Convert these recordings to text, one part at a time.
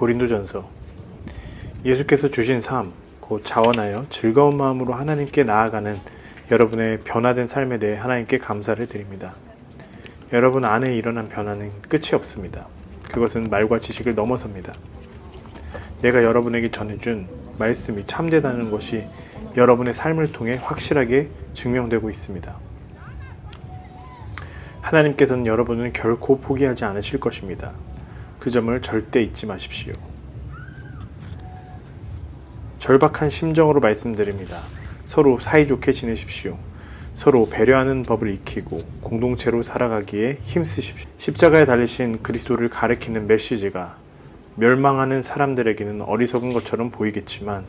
고린도전서. 예수께서 주신 삶, 곧 자원하여 즐거운 마음으로 하나님께 나아가는 여러분의 변화된 삶에 대해 하나님께 감사를 드립니다. 여러분 안에 일어난 변화는 끝이 없습니다. 그것은 말과 지식을 넘어섭니다. 내가 여러분에게 전해준 말씀이 참되다는 것이 여러분의 삶을 통해 확실하게 증명되고 있습니다. 하나님께서는 여러분을 결코 포기하지 않으실 것입니다. 그 점을 절대 잊지 마십시오. 절박한 심정으로 말씀드립니다. 서로 사이좋게 지내십시오. 서로 배려하는 법을 익히고 공동체로 살아가기에 힘쓰십시오. 십자가에 달리신 그리스도를 가리키는 메시지가 멸망하는 사람들에게는 어리석은 것처럼 보이겠지만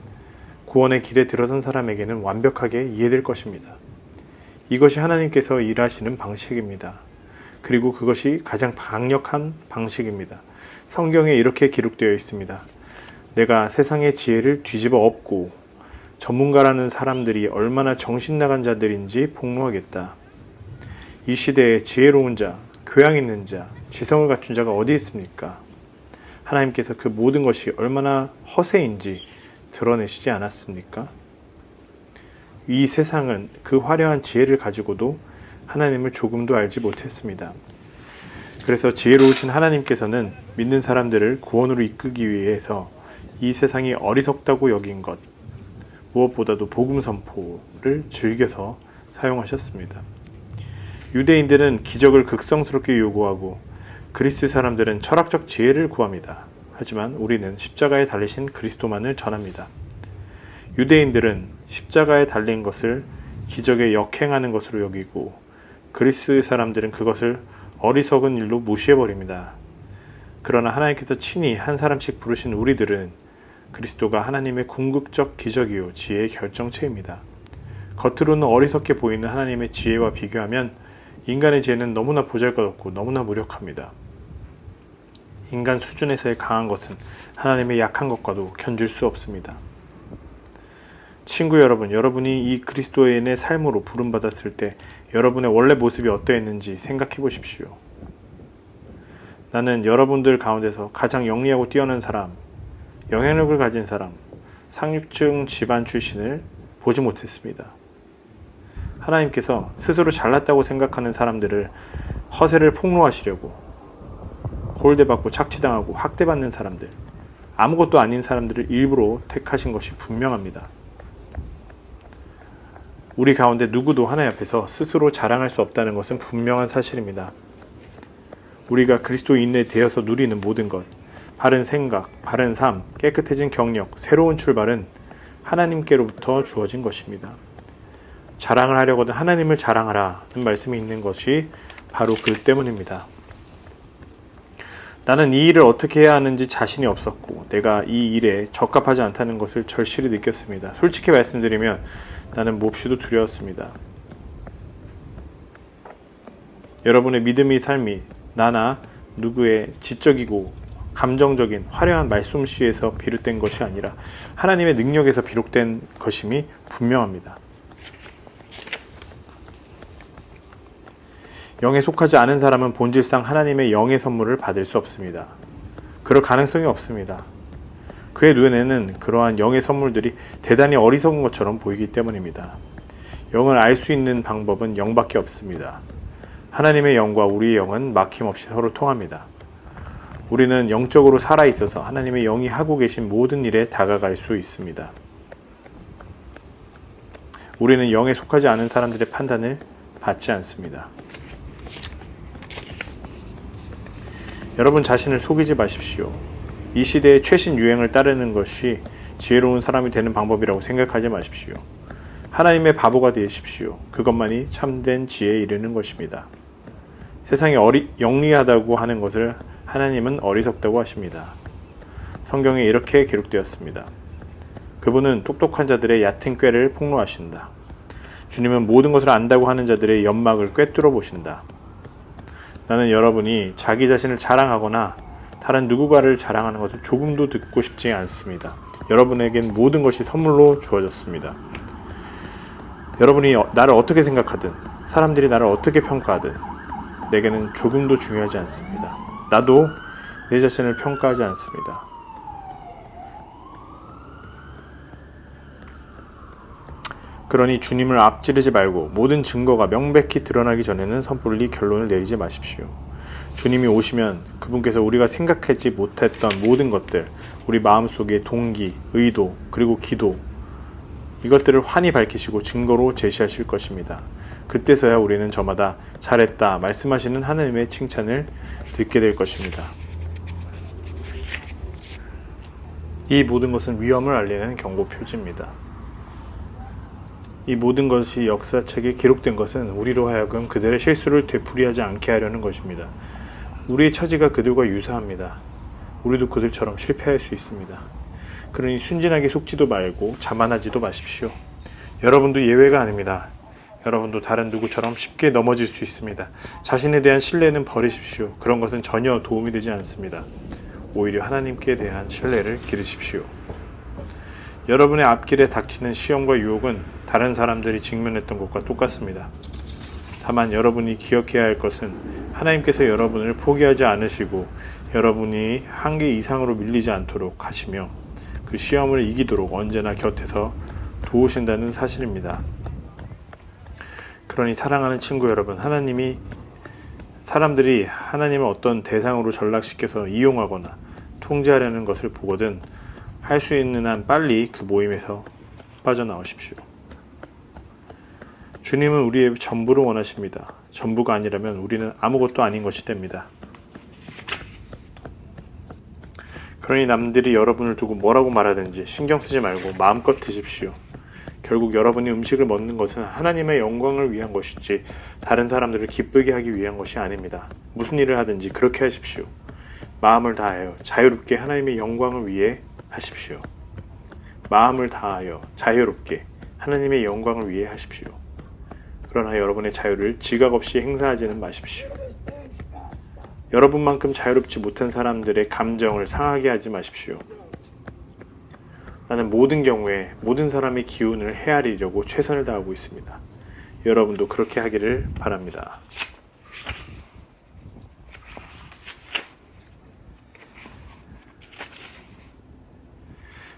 구원의 길에 들어선 사람에게는 완벽하게 이해될 것입니다. 이것이 하나님께서 일하시는 방식입니다. 그리고 그것이 가장 강력한 방식입니다. 성경에 이렇게 기록되어 있습니다. 내가 세상의 지혜를 뒤집어 엎고 전문가라는 사람들이 얼마나 정신나간 자들인지 폭로하겠다. 이 시대에 지혜로운 자, 교양 있는 자, 지성을 갖춘 자가 어디 있습니까? 하나님께서 그 모든 것이 얼마나 허세인지 드러내시지 않았습니까? 이 세상은 그 화려한 지혜를 가지고도 하나님을 조금도 알지 못했습니다. 그래서 지혜로우신 하나님께서는 믿는 사람들을 구원으로 이끌기 위해서 이 세상이 어리석다고 여긴 것, 무엇보다도 복음 선포를 즐겨서 사용하셨습니다. 유대인들은 기적을 극성스럽게 요구하고 그리스 사람들은 철학적 지혜를 구합니다. 하지만 우리는 십자가에 달리신 그리스도만을 전합니다. 유대인들은 십자가에 달린 것을 기적에 역행하는 것으로 여기고 그리스 사람들은 그것을 어리석은 일로 무시해버립니다. 그러나 하나님께서 친히 한 사람씩 부르신 우리들은 그리스도가 하나님의 궁극적 기적이요 지혜의 결정체입니다. 겉으로는 어리석게 보이는 하나님의 지혜와 비교하면 인간의 지혜는 너무나 보잘것없고 너무나 무력합니다. 인간 수준에서의 강한 것은 하나님의 약한 것과도 견줄 수 없습니다. 친구 여러분, 여러분이 이 그리스도인의 삶으로 부름받았을 때 여러분의 원래 모습이 어떠했는지 생각해 보십시오. 나는 여러분들 가운데서 가장 영리하고 뛰어난 사람, 영향력을 가진 사람, 상류층 집안 출신을 보지 못했습니다. 하나님께서 스스로 잘났다고 생각하는 사람들을 허세를 폭로하시려고 홀대받고 착취당하고 학대받는 사람들, 아무것도 아닌 사람들을 일부러 택하신 것이 분명합니다. 우리 가운데 누구도 하나님 앞에서 스스로 자랑할 수 없다는 것은 분명한 사실입니다. 우리가 그리스도인에 되어서 누리는 모든 것, 바른 생각, 바른 삶, 깨끗해진 경력, 새로운 출발은 하나님께로부터 주어진 것입니다. 자랑을 하려거든 하나님을 자랑하라는 말씀이 있는 것이 바로 그 때문입니다. 나는 이 일을 어떻게 해야 하는지 자신이 없었고 내가 이 일에 적합하지 않다는 것을 절실히 느꼈습니다. 솔직히 말씀드리면 나는 몹시도 두려웠습니다. 여러분의 믿음의 삶이 나나 누구의 지적이고 감정적인 화려한 말솜씨에서 비롯된 것이 아니라 하나님의 능력에서 비롯된 것임이 분명합니다. 영에 속하지 않은 사람은 본질상 하나님의 영의 선물을 받을 수 없습니다. 그럴 가능성이 없습니다. 그의 눈에는 그러한 영의 선물들이 대단히 어리석은 것처럼 보이기 때문입니다. 영을 알 수 있는 방법은 영밖에 없습니다. 하나님의 영과 우리의 영은 막힘없이 서로 통합니다. 우리는 영적으로 살아있어서 하나님의 영이 하고 계신 모든 일에 다가갈 수 있습니다. 우리는 영에 속하지 않은 사람들의 판단을 받지 않습니다. 여러분 자신을 속이지 마십시오. 이 시대의 최신 유행을 따르는 것이 지혜로운 사람이 되는 방법이라고 생각하지 마십시오. 하나님의 바보가 되십시오. 그것만이 참된 지혜에 이르는 것입니다. 세상이 영리하다고 하는 것을 하나님은 어리석다고 하십니다. 성경에 이렇게 기록되었습니다. 그분은 똑똑한 자들의 얕은 꾀를 폭로하신다. 주님은 모든 것을 안다고 하는 자들의 연막을 꿰뚫어 보신다. 나는 여러분이 자기 자신을 자랑하거나 다른 누군가를 자랑하는 것을 조금도 듣고 싶지 않습니다. 여러분에겐 모든 것이 선물로 주어졌습니다. 여러분이 나를 어떻게 생각하든 사람들이 나를 어떻게 평가하든 내게는 조금도 중요하지 않습니다. 나도 내 자신을 평가하지 않습니다. 그러니 주님을 앞지르지 말고 모든 증거가 명백히 드러나기 전에는 섣불리 결론을 내리지 마십시오. 주님이 오시면 그분께서 우리가 생각하지 못했던 모든 것들, 우리 마음속의 동기, 의도, 그리고 기도, 이것들을 환히 밝히시고 증거로 제시하실 것입니다. 그때서야 우리는 저마다 잘했다 말씀하시는 하나님의 칭찬을 듣게 될 것입니다. 이 모든 것은 위험을 알리는 경고 표지입니다. 이 모든 것이 역사책에 기록된 것은 우리로 하여금 그들의 실수를 되풀이하지 않게 하려는 것입니다. 우리의 처지가 그들과 유사합니다. 우리도 그들처럼 실패할 수 있습니다. 그러니 순진하게 속지도 말고 자만하지도 마십시오. 여러분도 예외가 아닙니다. 여러분도 다른 누구처럼 쉽게 넘어질 수 있습니다. 자신에 대한 신뢰는 버리십시오. 그런 것은 전혀 도움이 되지 않습니다. 오히려 하나님께 대한 신뢰를 기르십시오. 여러분의 앞길에 닥치는 시험과 유혹은 다른 사람들이 직면했던 것과 똑같습니다. 다만 여러분이 기억해야 할 것은 하나님께서 여러분을 포기하지 않으시고 여러분이 한계 이상으로 밀리지 않도록 하시며 그 시험을 이기도록 언제나 곁에서 도우신다는 사실입니다. 그러니 사랑하는 친구 여러분, 사람들이 하나님을 어떤 대상으로 전락시켜서 이용하거나 통제하려는 것을 보거든 할 수 있는 한 빨리 그 모임에서 빠져나오십시오. 주님은 우리의 전부를 원하십니다. 전부가 아니라면 우리는 아무것도 아닌 것이 됩니다. 그러니 남들이 여러분을 두고 뭐라고 말하든지 신경 쓰지 말고 마음껏 드십시오. 결국 여러분이 음식을 먹는 것은 하나님의 영광을 위한 것이지 다른 사람들을 기쁘게 하기 위한 것이 아닙니다. 무슨 일을 하든지 그렇게 하십시오. 마음을 다하여 자유롭게 하나님의 영광을 위해 하십시오. 마음을 다하여 자유롭게 하나님의 영광을 위해 하십시오. 그러나 여러분의 자유를 지각 없이 행사하지는 마십시오. 여러분만큼 자유롭지 못한 사람들의 감정을 상하게 하지 마십시오. 나는 모든 경우에 모든 사람의 기운을 헤아리려고 최선을 다하고 있습니다. 여러분도 그렇게 하기를 바랍니다.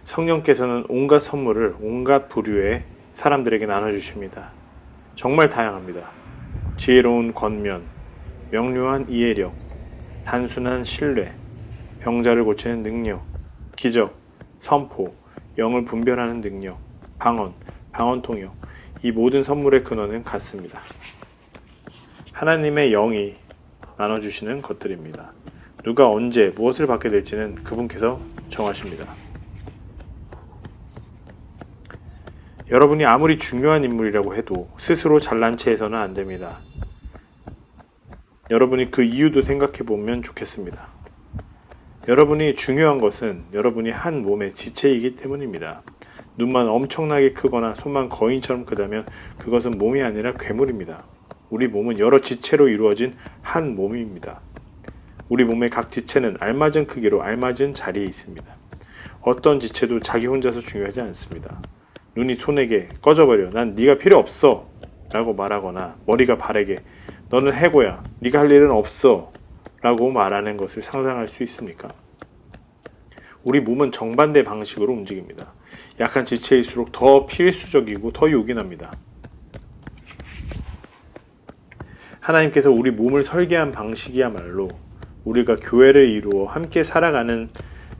성령께서는 온갖 선물을 온갖 부류의 사람들에게 나눠주십니다. 정말 다양합니다. 지혜로운 권면, 명료한 이해력, 단순한 신뢰, 병자를 고치는 능력, 기적, 선포, 영을 분별하는 능력, 방언 통역, 이 모든 선물의 근원은 같습니다. 하나님의 영이 나눠주시는 것들입니다. 누가 언제 무엇을 받게 될지는 그분께서 정하십니다. 여러분이 아무리 중요한 인물이라고 해도 스스로 잘난 체 해서는 안 됩니다. 여러분이 그 이유도 생각해 보면 좋겠습니다. 여러분이 중요한 것은 여러분이 한 몸의 지체이기 때문입니다. 눈만 엄청나게 크거나 손만 거인처럼 크다면 그것은 몸이 아니라 괴물입니다. 우리 몸은 여러 지체로 이루어진 한 몸입니다. 우리 몸의 각 지체는 알맞은 크기로 알맞은 자리에 있습니다. 어떤 지체도 자기 혼자서 중요하지 않습니다. 눈이 손에게 꺼져버려, 난 네가 필요 없어 라고 말하거나 머리가 발에게 너는 해고야, 네가 할 일은 없어 라고 말하는 것을 상상할 수 있습니까? 우리 몸은 정반대 방식으로 움직입니다. 약한 지체일수록 더 필수적이고 더 요긴합니다. 하나님께서 우리 몸을 설계한 방식이야말로 우리가 교회를 이루어 함께 살아가는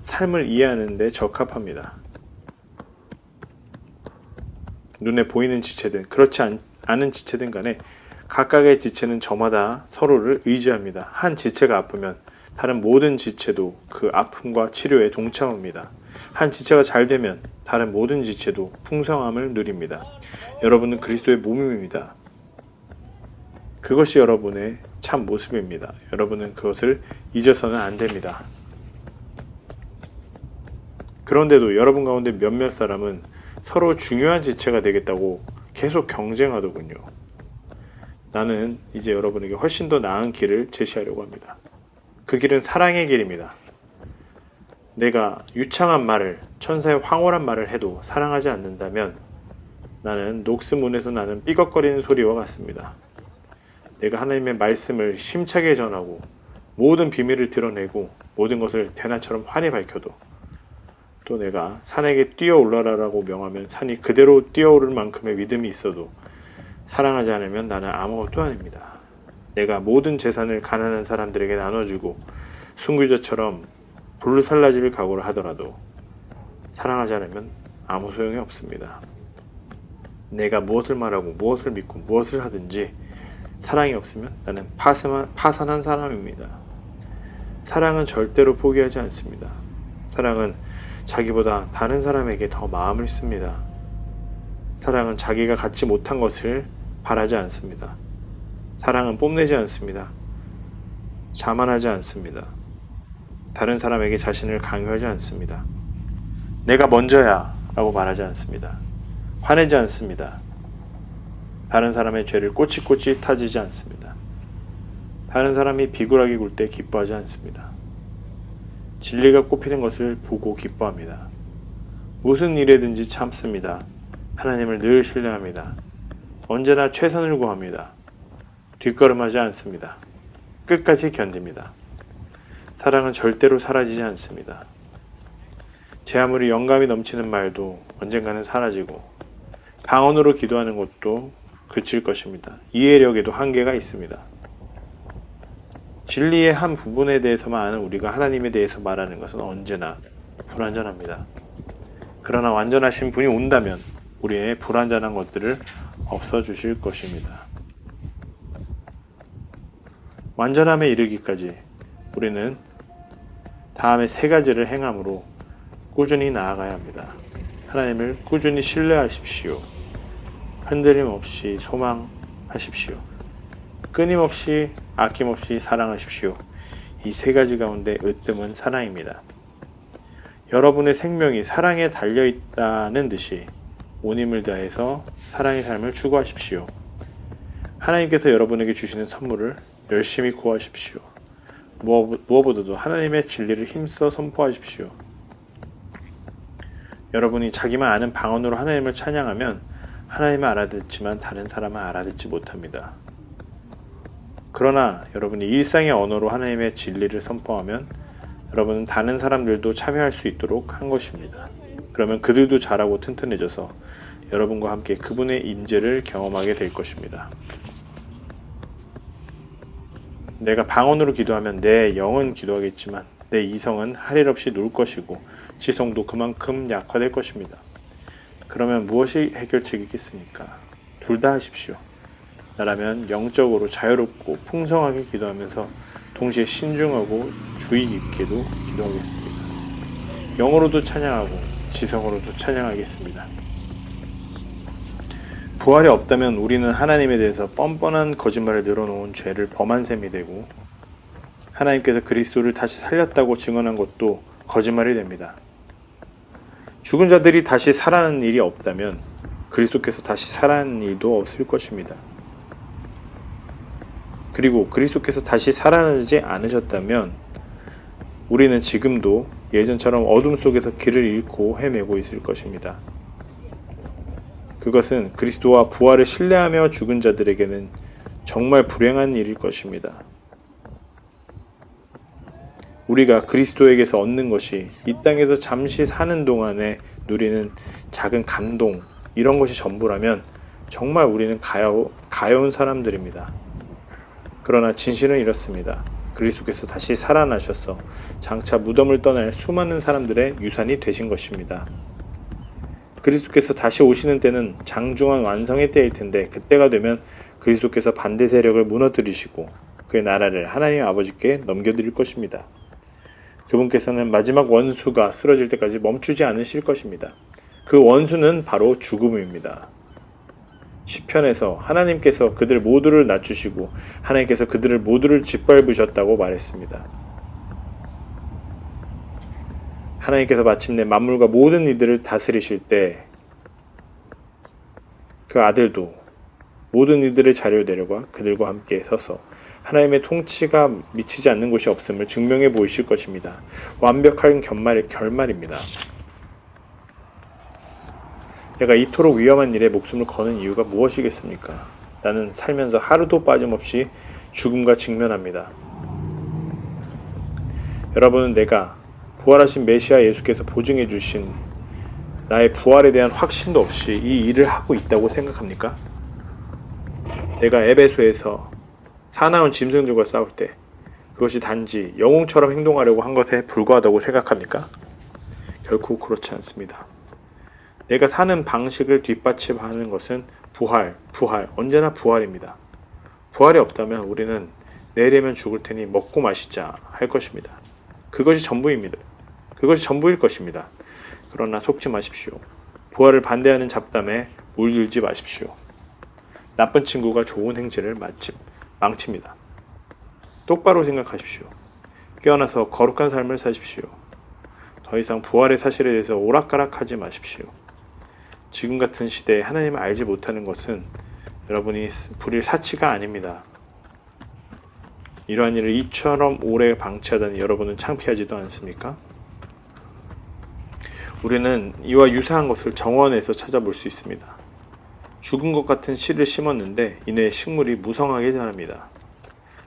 삶을 이해하는 데 적합합니다. 눈에 보이는 지체든 그렇지 않은 지체든 간에 각각의 지체는 저마다 서로를 의지합니다. 한 지체가 아프면 다른 모든 지체도 그 아픔과 치료에 동참합니다. 한 지체가 잘 되면 다른 모든 지체도 풍성함을 누립니다. 여러분은 그리스도의 몸입니다. 그것이 여러분의 참 모습입니다. 여러분은 그것을 잊어서는 안 됩니다. 그런데도 여러분 가운데 몇몇 사람은 서로 중요한 지체가 되겠다고 계속 경쟁하더군요. 나는 이제 여러분에게 훨씬 더 나은 길을 제시하려고 합니다. 그 길은 사랑의 길입니다. 내가 유창한 말을, 천사의 황홀한 말을 해도 사랑하지 않는다면 나는 녹스문에서 나는 삐걱거리는 소리와 같습니다. 내가 하나님의 말씀을 힘차게 전하고 모든 비밀을 드러내고 모든 것을 대낮처럼 환히 밝혀도 또 내가 산에게 뛰어 올라라라고 명하면 산이 그대로 뛰어오를 만큼의 믿음이 있어도 사랑하지 않으면 나는 아무것도 아닙니다. 내가 모든 재산을 가난한 사람들에게 나눠주고 순교자처럼 불살라질 각오를 하더라도 사랑하지 않으면 아무 소용이 없습니다. 내가 무엇을 말하고 무엇을 믿고 무엇을 하든지 사랑이 없으면 나는 파산한 사람입니다. 사랑은 절대로 포기하지 않습니다. 사랑은 자기보다 다른 사람에게 더 마음을 씁니다. 사랑은 자기가 갖지 못한 것을 바라지 않습니다. 사랑은 뽐내지 않습니다. 자만하지 않습니다. 다른 사람에게 자신을 강요하지 않습니다. 내가 먼저야 라고 말하지 않습니다. 화내지 않습니다. 다른 사람의 죄를 꼬치꼬치 타지지 않습니다. 다른 사람이 비굴하게 굴 때 기뻐하지 않습니다. 진리가 꼽히는 것을 보고 기뻐합니다. 무슨 일에든지 참습니다. 하나님을 늘 신뢰합니다. 언제나 최선을 구합니다. 뒷걸음하지 않습니다. 끝까지 견딥니다. 사랑은 절대로 사라지지 않습니다. 제 아무리 영감이 넘치는 말도 언젠가는 사라지고 방언으로 기도하는 것도 그칠 것입니다. 이해력에도 한계가 있습니다. 진리의 한 부분에 대해서만 아는 우리가 하나님에 대해서 말하는 것은 언제나 불완전합니다. 그러나 완전하신 분이 온다면 우리의 불완전한 것들을 없어주실 것입니다. 완전함에 이르기까지 우리는 다음에 3가지를 행함으로 꾸준히 나아가야 합니다. 하나님을 꾸준히 신뢰하십시오. 흔들림 없이 소망하십시오. 끊임없이 아낌없이 사랑하십시오. 이 3가지 가운데 으뜸은 사랑입니다. 여러분의 생명이 사랑에 달려있다는 듯이 온 힘을 다해서 사랑의 삶을 추구하십시오. 하나님께서 여러분에게 주시는 선물을 열심히 구하십시오. 무엇보다도 하나님의 진리를 힘써 선포하십시오. 여러분이 자기만 아는 방언으로 하나님을 찬양하면 하나님은 알아듣지만 다른 사람은 알아듣지 못합니다. 그러나 여러분이 일상의 언어로 하나님의 진리를 선포하면 여러분은 다른 사람들도 참여할 수 있도록 한 것입니다. 그러면 그들도 자라고 튼튼해져서 여러분과 함께 그분의 임재를 경험하게 될 것입니다. 내가 방언으로 기도하면 내 영은 기도하겠지만 내 이성은 할 일 없이 놀 것이고 지성도 그만큼 약화될 것입니다. 그러면 무엇이 해결책이겠습니까? 둘 다 하십시오. 나라면 영적으로 자유롭고 풍성하게 기도하면서 동시에 신중하고 주의 깊게도 기도하겠습니다. 영어로도 찬양하고 지성으로도 찬양하겠습니다. 부활이 없다면 우리는 하나님에 대해서 뻔뻔한 거짓말을 늘어놓은 죄를 범한 셈이 되고 하나님께서 그리스도를 다시 살렸다고 증언한 것도 거짓말이 됩니다. 죽은 자들이 다시 살아나는 일이 없다면 그리스도께서 다시 살아나는 일도 없을 것입니다. 그리고 그리스도께서 다시 살아나지 않으셨다면 우리는 지금도 예전처럼 어둠 속에서 길을 잃고 헤매고 있을 것입니다. 그것은 그리스도와 부활을 신뢰하며 죽은 자들에게는 정말 불행한 일일 것입니다. 우리가 그리스도에게서 얻는 것이 이 땅에서 잠시 사는 동안에 누리는 작은 감동, 이런 것이 전부라면 정말 우리는 가여운 사람들입니다. 그러나 진실은 이렇습니다. 그리스도께서 다시 살아나셔서 장차 무덤을 떠날 수많은 사람들의 유산이 되신 것입니다. 그리스도께서 다시 오시는 때는 장중한 완성의 때일 텐데 그때가 되면 그리스도께서 반대 세력을 무너뜨리시고 그의 나라를 하나님 아버지께 넘겨드릴 것입니다. 그분께서는 마지막 원수가 쓰러질 때까지 멈추지 않으실 것입니다. 그 원수는 바로 죽음입니다. 시편에서 하나님께서 그들 모두를 낮추시고 하나님께서 그들을 모두를 짓밟으셨다고 말했습니다. 하나님께서 마침내 만물과 모든 이들을 다스리실 때 그 아들도 모든 이들의 자리로 내려가 그들과 함께 서서 하나님의 통치가 미치지 않는 곳이 없음을 증명해 보이실 것입니다. 완벽한 결말입니다. 내가 이토록 위험한 일에 목숨을 거는 이유가 무엇이겠습니까? 나는 살면서 하루도 빠짐없이 죽음과 직면합니다. 여러분은 내가 부활하신 메시아 예수께서 보증해 주신 나의 부활에 대한 확신도 없이 이 일을 하고 있다고 생각합니까? 내가 에베소에서 사나운 짐승들과 싸울 때 그것이 단지 영웅처럼 행동하려고 한 것에 불과하다고 생각합니까? 결코 그렇지 않습니다. 내가 사는 방식을 뒷받침하는 것은 부활, 언제나 부활입니다. 부활이 없다면 우리는 내일이면 죽을 테니 먹고 마시자 할 것입니다. 그것이 전부입니다. 그것이 전부일 것입니다. 그러나 속지 마십시오. 부활을 반대하는 잡담에 물들지 마십시오. 나쁜 친구가 좋은 행실을 망칩니다. 똑바로 생각하십시오. 깨어나서 거룩한 삶을 사십시오. 더 이상 부활의 사실에 대해서 오락가락하지 마십시오. 지금 같은 시대에 하나님을 알지 못하는 것은 여러분이 부릴 사치가 아닙니다. 이러한 일을 이처럼 오래 방치하다니 여러분은 창피하지도 않습니까? 우리는 이와 유사한 것을 정원에서 찾아볼 수 있습니다. 죽은 것 같은 씨를 심었는데 이내 식물이 무성하게 자랍니다.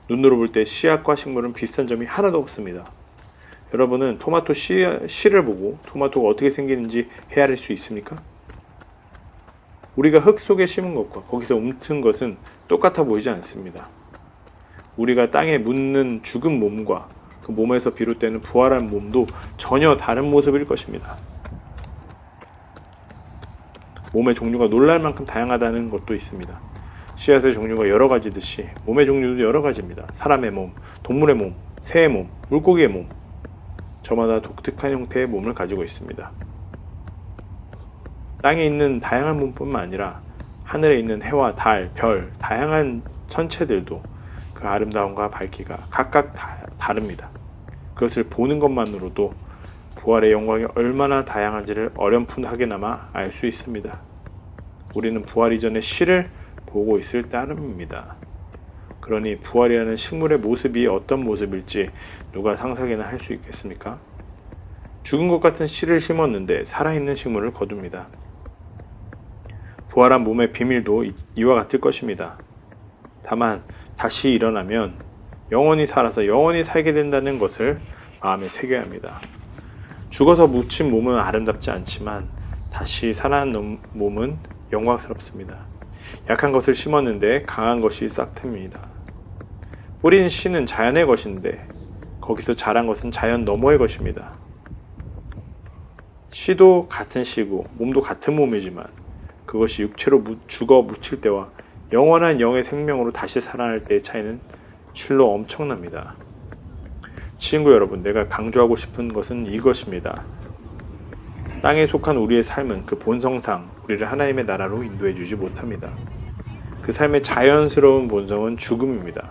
눈으로 볼 때 씨앗과 식물은 비슷한 점이 하나도 없습니다. 여러분은 토마토 씨를 보고 토마토가 어떻게 생기는지 헤아릴 수 있습니까? 우리가 흙 속에 심은 것과 거기서 움튼 것은 똑같아 보이지 않습니다. 우리가 땅에 묻는 죽은 몸과 그 몸에서 비롯되는 부활한 몸도 전혀 다른 모습일 것입니다. 몸의 종류가 놀랄 만큼 다양하다는 것도 있습니다. 씨앗의 종류가 여러 가지듯이 몸의 종류도 여러 가지입니다. 사람의 몸, 동물의 몸, 새의 몸, 물고기의 몸, 저마다 독특한 형태의 몸을 가지고 있습니다. 땅에 있는 다양한 몸뿐만 아니라 하늘에 있는 해와 달, 별, 다양한 천체들도 그 아름다움과 밝기가 각각 다릅니다. 그것을 보는 것만으로도 부활의 영광이 얼마나 다양한지를 어렴풋하게나마 알 수 있습니다. 우리는 부활 이전의 씨를 보고 있을 따름입니다. 그러니 부활이라는 식물의 모습이 어떤 모습일지 누가 상상이나 할 수 있겠습니까? 죽은 것 같은 씨를 심었는데 살아있는 식물을 거둡니다. 부활한 몸의 비밀도 이와 같을 것입니다. 다만 다시 일어나면 영원히 살아서 영원히 살게 된다는 것을 마음에 새겨야 합니다. 죽어서 묻힌 몸은 아름답지 않지만 다시 살아난 몸은 영광스럽습니다. 약한 것을 심었는데 강한 것이 싹틉니다. 뿌린 씨는 자연의 것인데 거기서 자란 것은 자연 너머의 것입니다. 씨도 같은 씨고 몸도 같은 몸이지만 그것이 육체로 죽어 묻힐 때와 영원한 영의 생명으로 다시 살아날 때의 차이는 실로 엄청납니다. 친구 여러분, 내가 강조하고 싶은 것은 이것입니다. 땅에 속한 우리의 삶은 그 본성상 우리를 하나님의 나라로 인도해 주지 못합니다. 그 삶의 자연스러운 본성은 죽음입니다.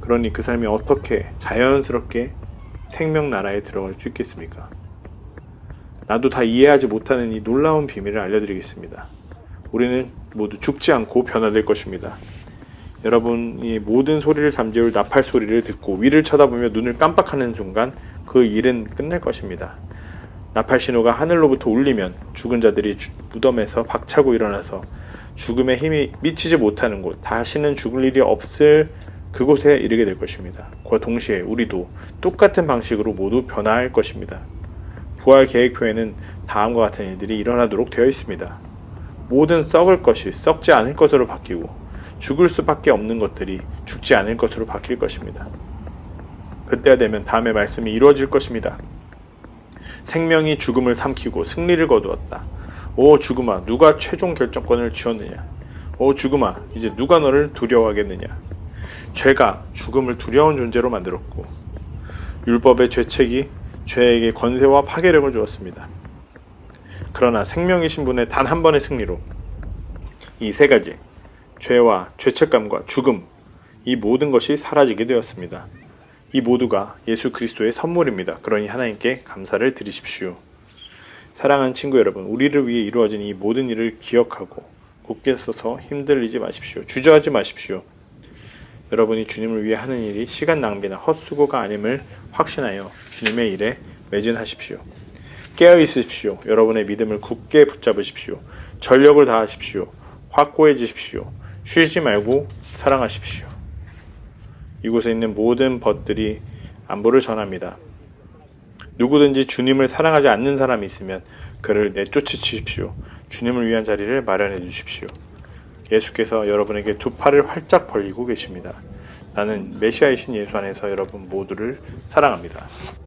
그러니 그 삶이 어떻게 자연스럽게 생명 나라에 들어갈 수 있겠습니까? 나도 다 이해하지 못하는 이 놀라운 비밀을 알려드리겠습니다. 우리는 모두 죽지 않고 변화될 것입니다. 여러분이 모든 소리를 잠재울 나팔 소리를 듣고 위를 쳐다보며 눈을 깜빡하는 순간 그 일은 끝날 것입니다. 나팔 신호가 하늘로부터 울리면 죽은 자들이 무덤에서 박차고 일어나서 죽음의 힘이 미치지 못하는 곳, 다시는 죽을 일이 없을 그곳에 이르게 될 것입니다. 그와 동시에 우리도 똑같은 방식으로 모두 변화할 것입니다. 부활 계획표에는 다음과 같은 일들이 일어나도록 되어 있습니다. 모든 썩을 것이 썩지 않을 것으로 바뀌고 죽을 수밖에 없는 것들이 죽지 않을 것으로 바뀔 것입니다. 그때가 되면 다음의 말씀이 이루어질 것입니다. 생명이 죽음을 삼키고 승리를 거두었다. 오 죽음아, 누가 최종 결정권을 쥐었느냐? 오 죽음아, 이제 누가 너를 두려워하겠느냐? 죄가 죽음을 두려운 존재로 만들었고 율법의 죄책이 죄에게 권세와 파괴력을 주었습니다. 그러나 생명이신 분의 단 한 번의 승리로 이 세 가지, 죄와 죄책감과 죽음, 이 모든 것이 사라지게 되었습니다. 이 모두가 예수 그리스도의 선물입니다. 그러니 하나님께 감사를 드리십시오. 사랑하는 친구 여러분, 우리를 위해 이루어진 이 모든 일을 기억하고 굳게 서서 힘들이지 마십시오. 주저하지 마십시오. 여러분이 주님을 위해 하는 일이 시간 낭비나 헛수고가 아님을 확신하여 주님의 일에 매진하십시오. 깨어 있으십시오. 여러분의 믿음을 굳게 붙잡으십시오. 전력을 다하십시오. 확고해지십시오. 쉬지 말고 사랑하십시오. 이곳에 있는 모든 벗들이 안부를 전합니다. 누구든지 주님을 사랑하지 않는 사람이 있으면 그를 내쫓으십시오. 주님을 위한 자리를 마련해 주십시오. 예수께서 여러분에게 두 팔을 활짝 벌리고 계십니다. 나는 메시아이신 예수 안에서 여러분 모두를 사랑합니다.